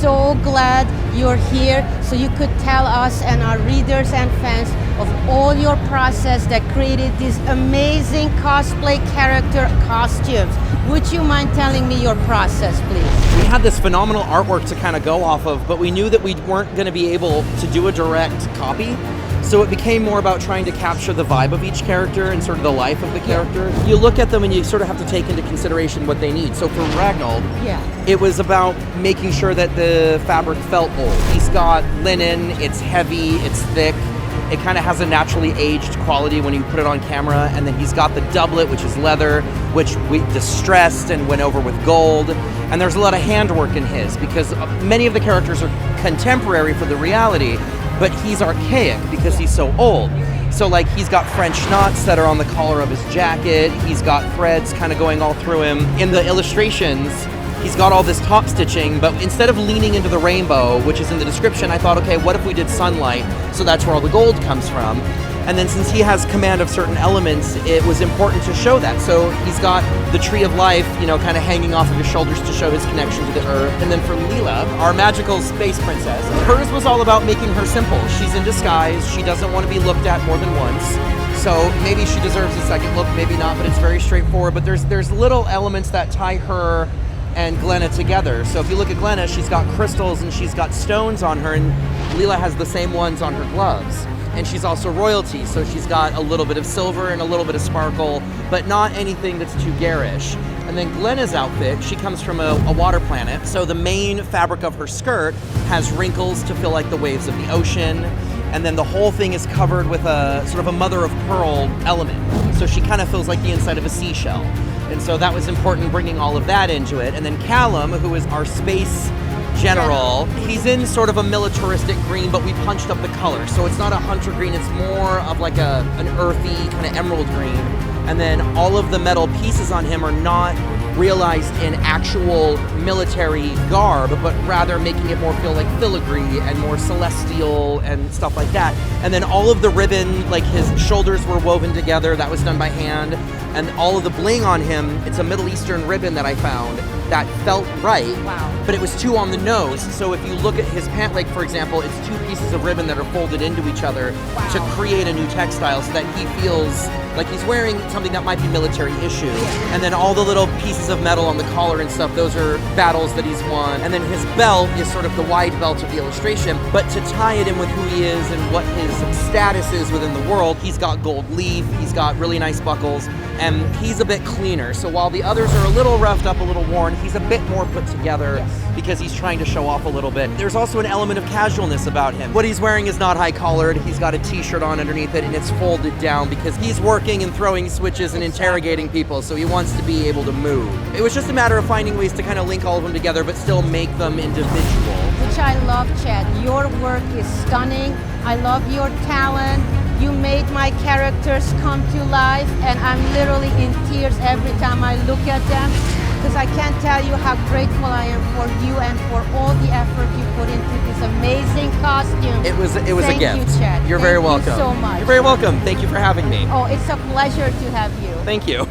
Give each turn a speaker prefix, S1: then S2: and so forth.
S1: so glad you're here so you could tell us and our readers and fans of all your process that created these amazing cosplay character costumes. Would you mind telling me your process, please?
S2: We had this phenomenal artwork to kind of go off of, but we knew that we weren't going to be able to do a direct copy. So it became more about trying to capture the vibe of each character and sort of the life of the character. You look at them and you sort of have to take into consideration what they need. So for Ragnold, it was about making sure that the fabric felt old. He's got linen, it's heavy, it's thick. It kind of has a naturally aged quality when you put it on camera. And then he's got the doublet, which is leather, which we distressed and went over with gold. And there's a lot of handwork in his because many of the characters are contemporary for the reality, but he's archaic because he's so old. So like he's got French knots that are on the collar of his jacket. He's got threads kind of going all through him. In the illustrations, he's got all this top stitching, but instead of leaning into the rainbow, which is in the description, I thought, okay, what if we did sunlight? So that's where all the gold comes from. And then since he has command of certain elements, it was important to show that. So he's got the tree of life, you know, kind of hanging off of his shoulders to show his connection to the earth. And then for Leela, our magical space princess, hers was all about making her simple. She's in disguise. She doesn't want to be looked at more than once. So maybe she deserves a second look, maybe not, but it's very straightforward. But there's little elements that tie her and Glenna together. So if you look at Glenna, she's got crystals and she's got stones on her, and Leela has the same ones on her gloves. And she's also royalty, so she's got a little bit of silver and a little bit of sparkle, but not anything that's too garish. And then Glenna's outfit, she comes from a water planet, so the main fabric of her skirt has wrinkles to feel like the waves of the ocean, and then the whole thing is covered with a sort of a mother of pearl element. So she kind of feels like the inside of a seashell. And so that was important, bringing all of that into it. And then Callum, who is our space general, he's in sort of a militaristic green, but we punched up the color. So it's not a hunter green, it's more of like an earthy kind of emerald green. And then all of the metal pieces on him are not realized in actual military garb, but rather making it more feel like filigree and more celestial and stuff like that. And then all of the ribbon, like his shoulders were woven together, that was done by hand. And all of the bling on him, it's a Middle Eastern ribbon that I found that felt right, but it was too on the nose. So if you look at his pant leg, for example, it's two pieces of ribbon that are folded into each other to create a new textile so that he feels like he's wearing something that might be military issue. And then all the little pieces of metal on the collar and stuff, those are battles that he's won. And then his belt is sort of the wide belt of the illustration, but to tie it in with who he is and what his status is within the world, he's got gold leaf, he's got really nice buckles, and he's a bit cleaner. So while the others are a little roughed up, a little worn, he's a bit more put together because he's trying to show off a little bit. There's also an element of casualness about him. What he's wearing is not high collared. He's got a t-shirt on underneath it and it's folded down because he's working and throwing switches and interrogating people, so he wants to be able to move. It was just a matter of finding ways to kind of link all of them together but still make them individual.
S1: Which I love, Chad. Your work is stunning. I love your talent. You made my characters come to life, and I'm literally in tears every time I look at them because I can't tell you how grateful I am for you and for all the effort you put into this amazing costume.
S2: It was a gift.
S1: Thank you, Chad.
S2: You're very welcome.
S1: Thank you so much.
S2: You're very welcome. Thank you for having me.
S1: Oh, it's a pleasure to have you.
S2: Thank you.